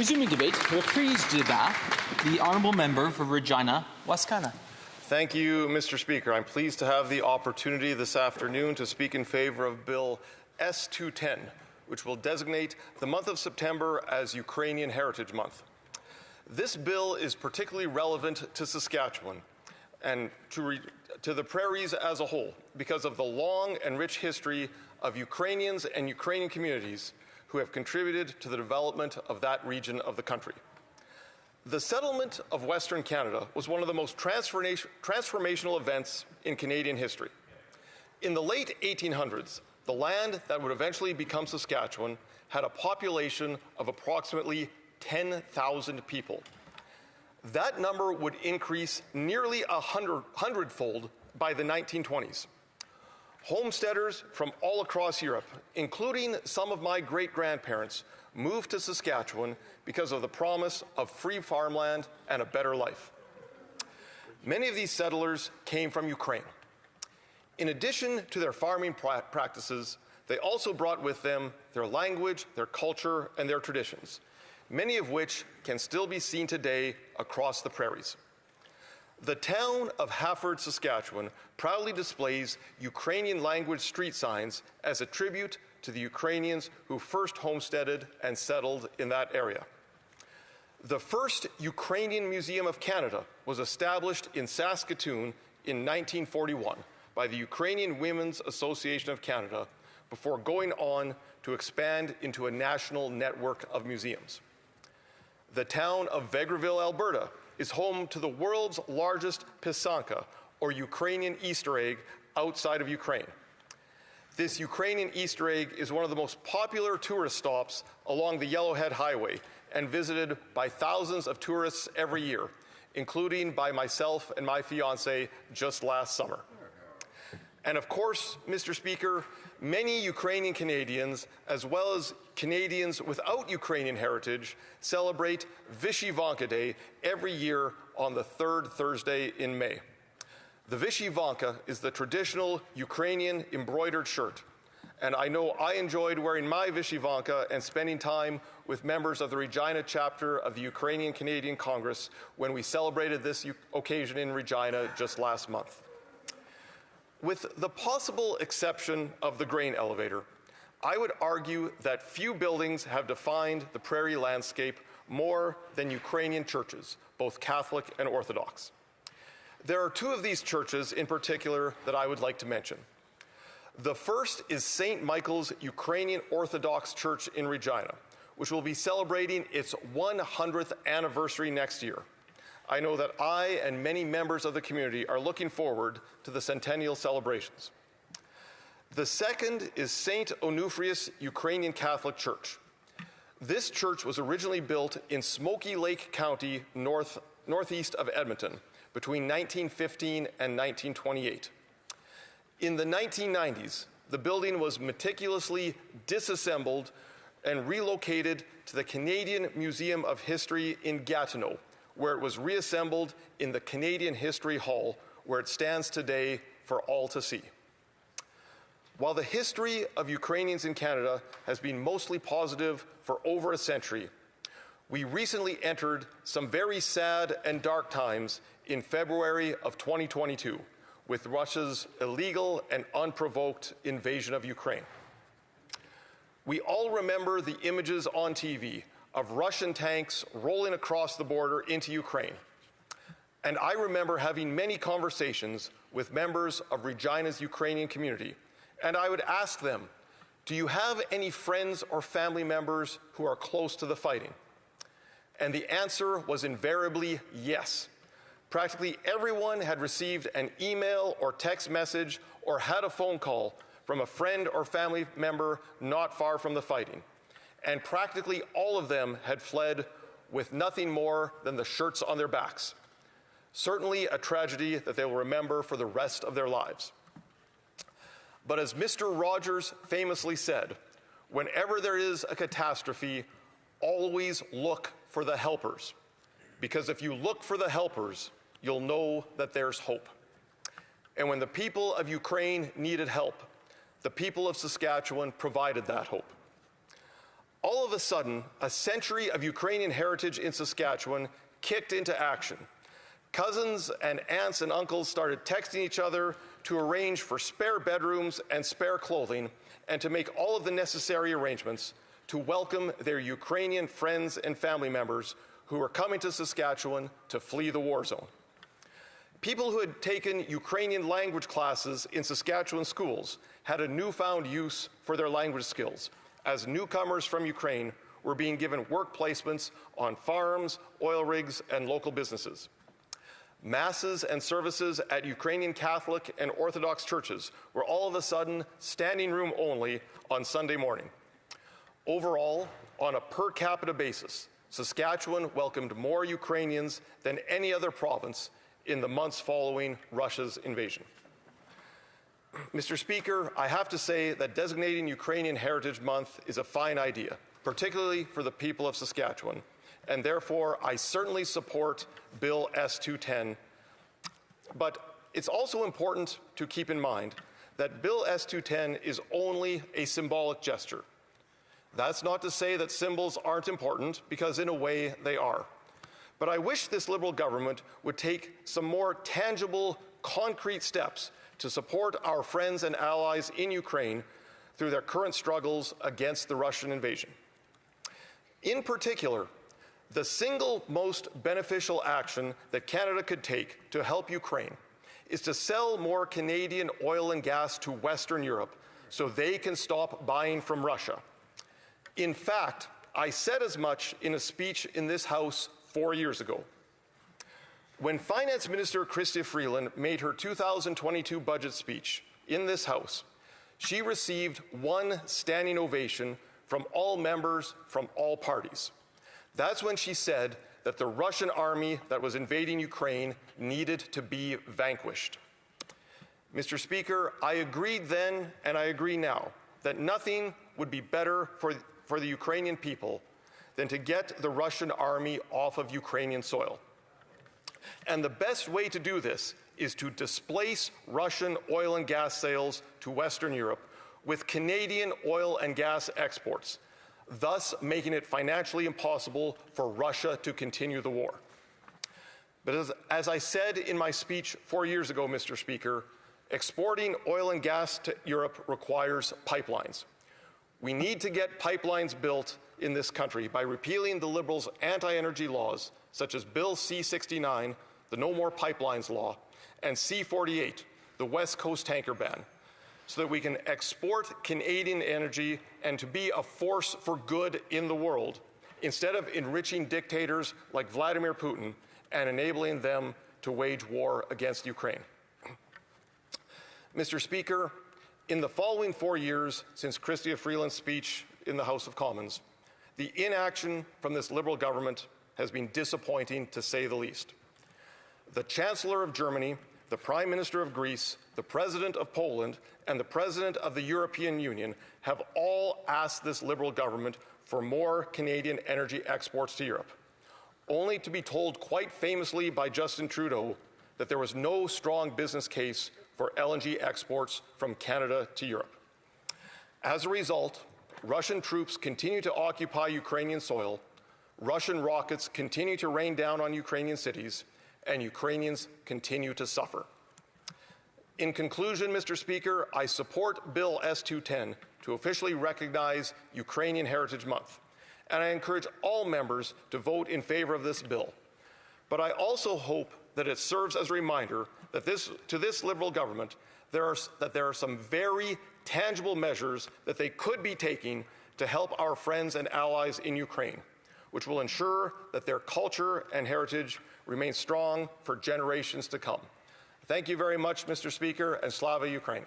Resuming debate, reprise de débat, the Honourable Member for Regina Wascana. Thank you, Mr. Speaker. I'm pleased to have the opportunity this afternoon to speak in favour of Bill S-210, which will designate the month of September as Ukrainian Heritage Month. This bill is particularly relevant to Saskatchewan and to the prairies as a whole because of the long and rich history of Ukrainians and Ukrainian communities who have contributed to the development of that region of the country. The settlement of Western Canada was one of the most transformational events in Canadian history. In the late 1800s, the land that would eventually become Saskatchewan had a population of approximately 10,000 people. That number would increase nearly a hundredfold by the 1920s. Homesteaders from all across Europe, including some of my great-grandparents, moved to Saskatchewan because of the promise of free farmland and a better life. Many of these settlers came from Ukraine. In addition to their farming practices, they also brought with them their language, their culture, and their traditions, many of which can still be seen today across the prairies. The town of Hafford, Saskatchewan, proudly displays Ukrainian language street signs as a tribute to the Ukrainians who first homesteaded and settled in that area. The first Ukrainian Museum of Canada was established in Saskatoon in 1941 by the Ukrainian Women's Association of Canada before going on to expand into a national network of museums. The town of Vegreville, Alberta, is home to the world's largest pisanka, or Ukrainian Easter egg, outside of Ukraine. This Ukrainian Easter egg is one of the most popular tourist stops along the Yellowhead Highway and visited by thousands of tourists every year, including by myself and my fiancée just last summer. And of course, Mr. Speaker, many Ukrainian Canadians, as well as Canadians without Ukrainian heritage, celebrate Vyshyvanka Day every year on the third Thursday in May. The Vyshyvanka is the traditional Ukrainian embroidered shirt, and I know I enjoyed wearing my Vyshyvanka and spending time with members of the Regina chapter of the Ukrainian Canadian Congress when we celebrated this occasion in Regina just last month. With the possible exception of the grain elevator, I would argue that few buildings have defined the prairie landscape more than Ukrainian churches, both Catholic and Orthodox. There are two of these churches in particular that I would like to mention. The first is St. Michael's Ukrainian Orthodox Church in Regina, which will be celebrating its 100th anniversary next year. I know that I and many members of the community are looking forward to the centennial celebrations. The second is St. Onufrius Ukrainian Catholic Church. This church was originally built in Smoky Lake County, northeast of Edmonton, between 1915 and 1928. In the 1990s, the building was meticulously disassembled and relocated to the Canadian Museum of History in Gatineau, where it was reassembled in the Canadian History Hall, where it stands today for all to see. While the history of Ukrainians in Canada has been mostly positive for over a century, we recently entered some very sad and dark times in February of 2022 with Russia's illegal and unprovoked invasion of Ukraine. We all remember the images on TV of Russian tanks rolling across the border into Ukraine. And I remember having many conversations with members of Regina's Ukrainian community, and I would ask them, do you have any friends or family members who are close to the fighting? And the answer was invariably yes. Practically everyone had received an email or text message or had a phone call from a friend or family member not far from the fighting. And practically all of them had fled with nothing more than the shirts on their backs. Certainly a tragedy that they will remember for the rest of their lives. But as Mr. Rogers famously said, whenever there is a catastrophe, always look for the helpers. Because if you look for the helpers, you'll know that there's hope. And when the people of Ukraine needed help, the people of Saskatchewan provided that hope. All of a sudden, a century of Ukrainian heritage in Saskatchewan kicked into action. Cousins and aunts and uncles started texting each other to arrange for spare bedrooms and spare clothing and to make all of the necessary arrangements to welcome their Ukrainian friends and family members who were coming to Saskatchewan to flee the war zone. People who had taken Ukrainian language classes in Saskatchewan schools had a newfound use for their language skills, as newcomers from Ukraine were being given work placements on farms, oil rigs, and local businesses. Masses and services at Ukrainian Catholic and Orthodox churches were all of a sudden standing room only on Sunday morning. Overall, on a per capita basis, Saskatchewan welcomed more Ukrainians than any other province in the months following Russia's invasion. Mr. Speaker, I have to say that designating Ukrainian Heritage Month is a fine idea, particularly for the people of Saskatchewan, and therefore I certainly support Bill S-210. But it's also important to keep in mind that Bill S-210 is only a symbolic gesture. That's not to say that symbols aren't important, because in a way they are. But I wish this Liberal government would take some more tangible, concrete steps to support our friends and allies in Ukraine through their current struggles against the Russian invasion. In particular, the single most beneficial action that Canada could take to help Ukraine is to sell more Canadian oil and gas to Western Europe so they can stop buying from Russia. In fact, I said as much in a speech in this House 4 years ago. When Finance Minister Chrystia Freeland made her 2022 budget speech in this House, she received one standing ovation from all members from all parties. That's when she said that the Russian army that was invading Ukraine needed to be vanquished. Mr. Speaker, I agreed then and I agree now that nothing would be better for the Ukrainian people than to get the Russian army off of Ukrainian soil. And the best way to do this is to displace Russian oil and gas sales to Western Europe with Canadian oil and gas exports, thus making it financially impossible for Russia to continue the war. But as I said in my speech 4 years ago, Mr. Speaker, exporting oil and gas to Europe requires pipelines. We need to get pipelines built in this country by repealing the Liberals' anti-energy laws, such as Bill C-69, the No More Pipelines Law, and C-48, the West Coast tanker ban, so that we can export Canadian energy and to be a force for good in the world, instead of enriching dictators like Vladimir Putin and enabling them to wage war against Ukraine. Mr. Speaker, in the following 4 years since Chrystia Freeland's speech in the House of Commons, the inaction from this Liberal government has been disappointing, to say the least. The Chancellor of Germany, the Prime Minister of Greece, the President of Poland, and the President of the European Union have all asked this Liberal government for more Canadian energy exports to Europe, only to be told quite famously by Justin Trudeau that there was no strong business case for LNG exports from Canada to Europe. As a result, Russian troops continue to occupy Ukrainian soil, Russian rockets continue to rain down on Ukrainian cities, and Ukrainians continue to suffer. In conclusion, Mr. Speaker, I support Bill S-210 to officially recognize Ukrainian Heritage Month, and I encourage all members to vote in favor of this bill. But I also hope that it serves as a reminder that to this Liberal government there are some very tangible measures that they could be taking to help our friends and allies in Ukraine, which will ensure that their culture and heritage remain strong for generations to come. Thank you very much, Mr. Speaker, and Slava Ukraini.